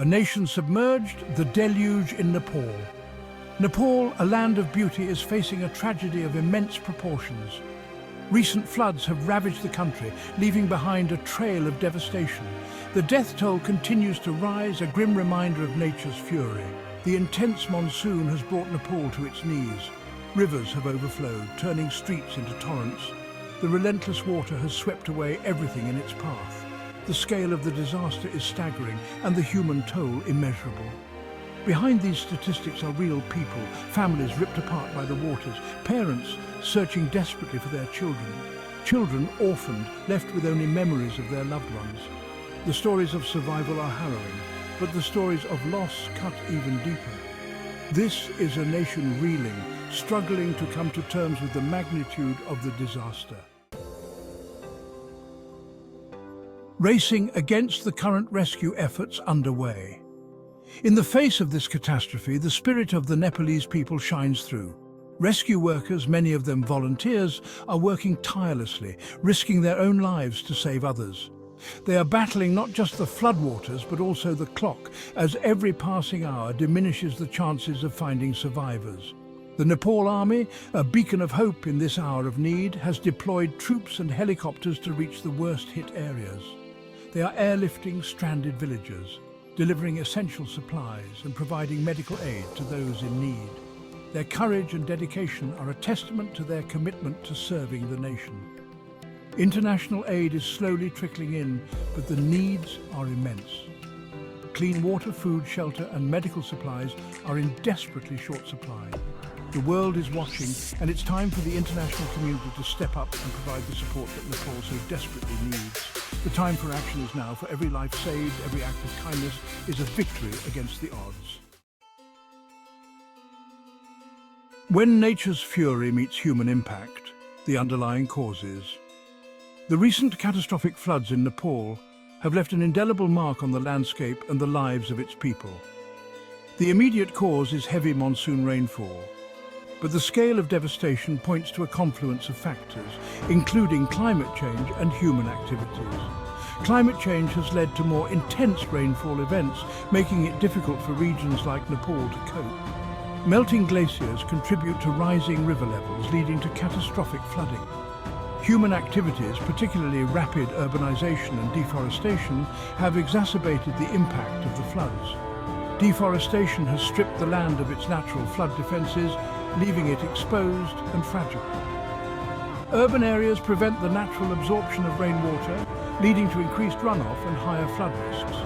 A nation submerged, the deluge in Nepal. Nepal, a land of beauty, is facing a tragedy of immense proportions. Recent floods have ravaged the country, leaving behind a trail of devastation. The death toll continues to rise, a grim reminder of nature's fury. The intense monsoon has brought Nepal to its knees. Rivers have overflowed, turning streets into torrents. The relentless water has swept away everything in its path. The scale of the disaster is staggering and the human toll immeasurable. Behind these statistics are real people, families ripped apart by the waters, parents searching desperately for their children, children orphaned, left with only memories of their loved ones. The stories of survival are harrowing, but the stories of loss cut even deeper. This is a nation reeling, struggling to come to terms with the magnitude of the disaster. Racing against the current rescue efforts underway. In the face of this catastrophe, the spirit of the Nepalese people shines through. Rescue workers, many of them volunteers, are working tirelessly, risking their own lives to save others. They are battling not just the floodwaters, but also the clock, as every passing hour diminishes the chances of finding survivors. The Nepal Army, a beacon of hope in this hour of need, has deployed troops and helicopters to reach the worst-hit areas. They are airlifting stranded villagers, delivering essential supplies and providing medical aid to those in need. Their courage and dedication are a testament to their commitment to serving the nation. International aid is slowly trickling in, but the needs are immense. Clean water, food, shelter and medical supplies are in desperately short supply. The world is watching, and it's time for the international community to step up and provide the support that Nepal so desperately needs. The time for action is now. For every life saved, every act of kindness is a victory against the odds. When nature's fury meets human impact, the underlying causes. The recent catastrophic floods in Nepal have left an indelible mark on the landscape and the lives of its people. The immediate cause is heavy monsoon rainfall, but the scale of devastation points to a confluence of factors, including climate change and human activities. Climate change has led to more intense rainfall events, making it difficult for regions like Nepal to cope. Melting glaciers contribute to rising river levels, leading to catastrophic flooding. Human activities, particularly rapid urbanization and deforestation, have exacerbated the impact of the floods. Deforestation has stripped the land of its natural flood defenses, leaving it exposed and fragile. Urban areas prevent the natural absorption of rainwater, leading to increased runoff and higher flood risks.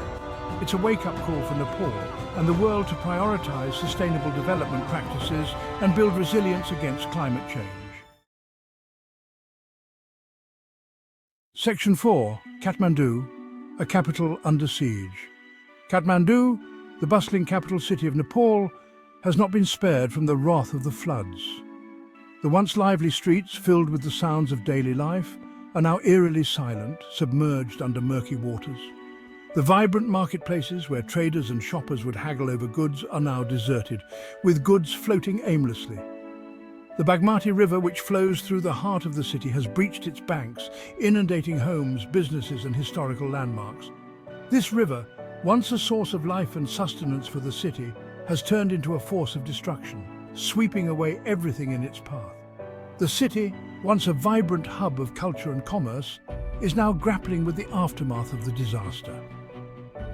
It's a wake-up call for Nepal and the world to prioritize sustainable development practices and build resilience against climate change. Section 4. Kathmandu, a capital under siege. Kathmandu, the bustling capital city of Nepal, has not been spared from the wrath of the floods. The once lively streets, filled with the sounds of daily life, are now eerily silent, submerged under murky waters. The vibrant marketplaces where traders and shoppers would haggle over goods are now deserted, with goods floating aimlessly. The Bagmati River, which flows through the heart of the city, has breached its banks, inundating homes, businesses and historical landmarks. This river, once a source of life and sustenance for the city, has turned into a force of destruction, sweeping away everything in its path. The city, once a vibrant hub of culture and commerce, is now grappling with the aftermath of the disaster.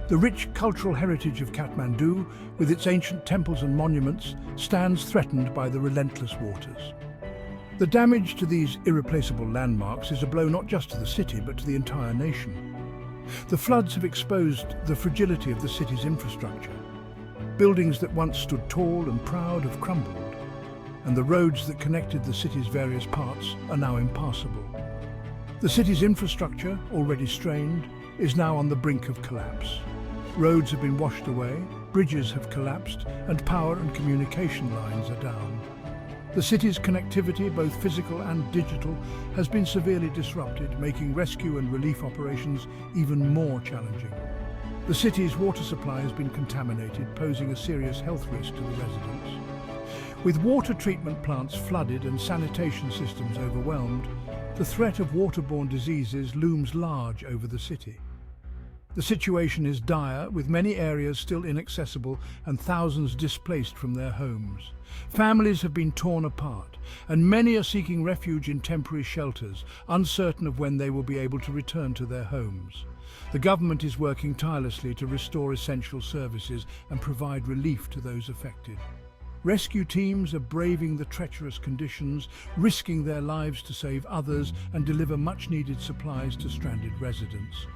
The rich cultural heritage of Kathmandu, with its ancient temples and monuments, stands threatened by the relentless waters. The damage to these irreplaceable landmarks is a blow not just to the city, but to the entire nation. The floods have exposed the fragility of the city's infrastructure. Buildings that once stood tall and proud have crumbled, and the roads that connected the city's various parts are now impassable. The city's infrastructure, already strained, is now on the brink of collapse. Roads have been washed away, bridges have collapsed, and power and communication lines are down. The city's connectivity, both physical and digital, has been severely disrupted, making rescue and relief operations even more challenging. The city's water supply has been contaminated, posing a serious health risk to the residents. With water treatment plants flooded and sanitation systems overwhelmed, the threat of waterborne diseases looms large over the city. The situation is dire, with many areas still inaccessible and thousands displaced from their homes. Families have been torn apart, and many are seeking refuge in temporary shelters, uncertain of when they will be able to return to their homes. The government is working tirelessly to restore essential services and provide relief to those affected. Rescue teams are braving the treacherous conditions, risking their lives to save others and deliver much-needed supplies to stranded residents.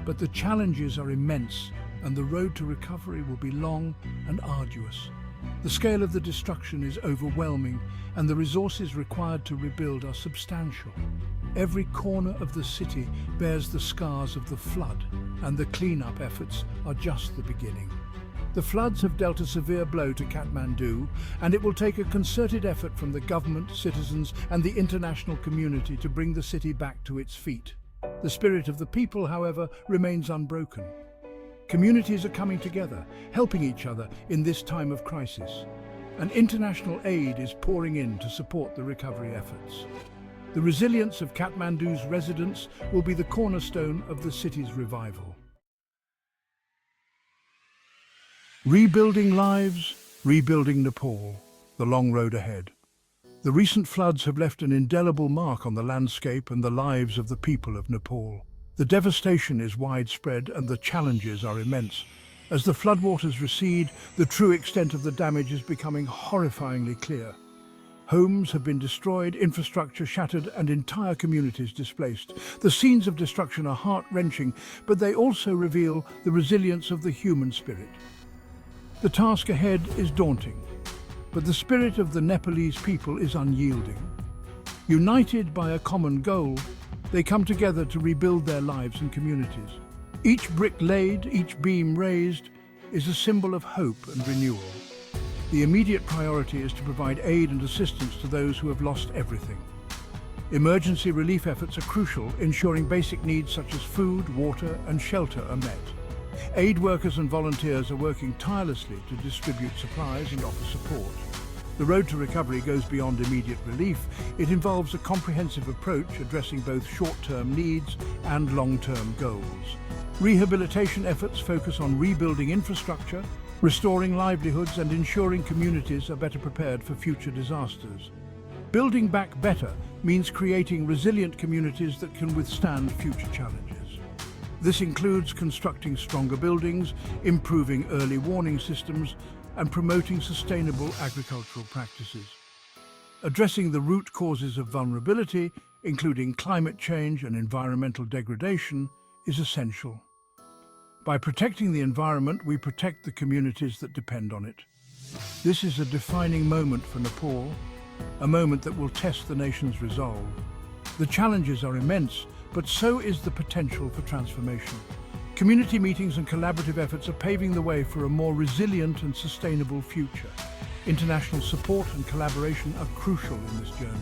But the challenges are immense, and the road to recovery will be long and arduous. The scale of the destruction is overwhelming, and the resources required to rebuild are substantial. Every corner of the city bears the scars of the flood, and the clean-up efforts are just the beginning. The floods have dealt a severe blow to Kathmandu, and it will take a concerted effort from the government, citizens, and the international community to bring the city back to its feet. The spirit of the people, however, remains unbroken. Communities are coming together, helping each other in this time of crisis. And international aid is pouring in to support the recovery efforts. The resilience of Kathmandu's residents will be the cornerstone of the city's revival. Rebuilding lives, rebuilding Nepal, the long road ahead. The recent floods have left an indelible mark on the landscape and the lives of the people of Nepal. The devastation is widespread and the challenges are immense. As the floodwaters recede, the true extent of the damage is becoming horrifyingly clear. Homes have been destroyed, infrastructure shattered, and entire communities displaced. The scenes of destruction are heart-wrenching, but they also reveal the resilience of the human spirit. The task ahead is daunting, but the spirit of the Nepalese people is unyielding. United by a common goal, they come together to rebuild their lives and communities. Each brick laid, each beam raised, is a symbol of hope and renewal. The immediate priority is to provide aid and assistance to those who have lost everything. Emergency relief efforts are crucial, ensuring basic needs such as food, water, and shelter are met. Aid workers and volunteers are working tirelessly to distribute supplies and offer support. The road to recovery goes beyond immediate relief. It involves a comprehensive approach addressing both short-term needs and long-term goals. Rehabilitation efforts focus on rebuilding infrastructure, restoring livelihoods, and ensuring communities are better prepared for future disasters. Building back better means creating resilient communities that can withstand future challenges. This includes constructing stronger buildings, improving early warning systems, and promoting sustainable agricultural practices. Addressing the root causes of vulnerability, including climate change and environmental degradation, is essential. By protecting the environment, we protect the communities that depend on it. This is a defining moment for Nepal, a moment that will test the nation's resolve. The challenges are immense, but so is the potential for transformation. Community meetings and collaborative efforts are paving the way for a more resilient and sustainable future. International support and collaboration are crucial in this journey.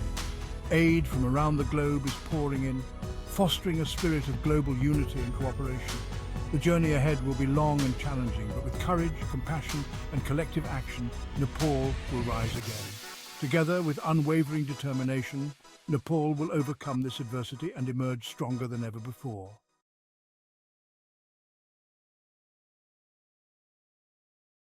Aid from around the globe is pouring in, fostering a spirit of global unity and cooperation. The journey ahead will be long and challenging, but with courage, compassion, and collective action, Nepal will rise again. Together, with unwavering determination, Nepal will overcome this adversity and emerge stronger than ever before.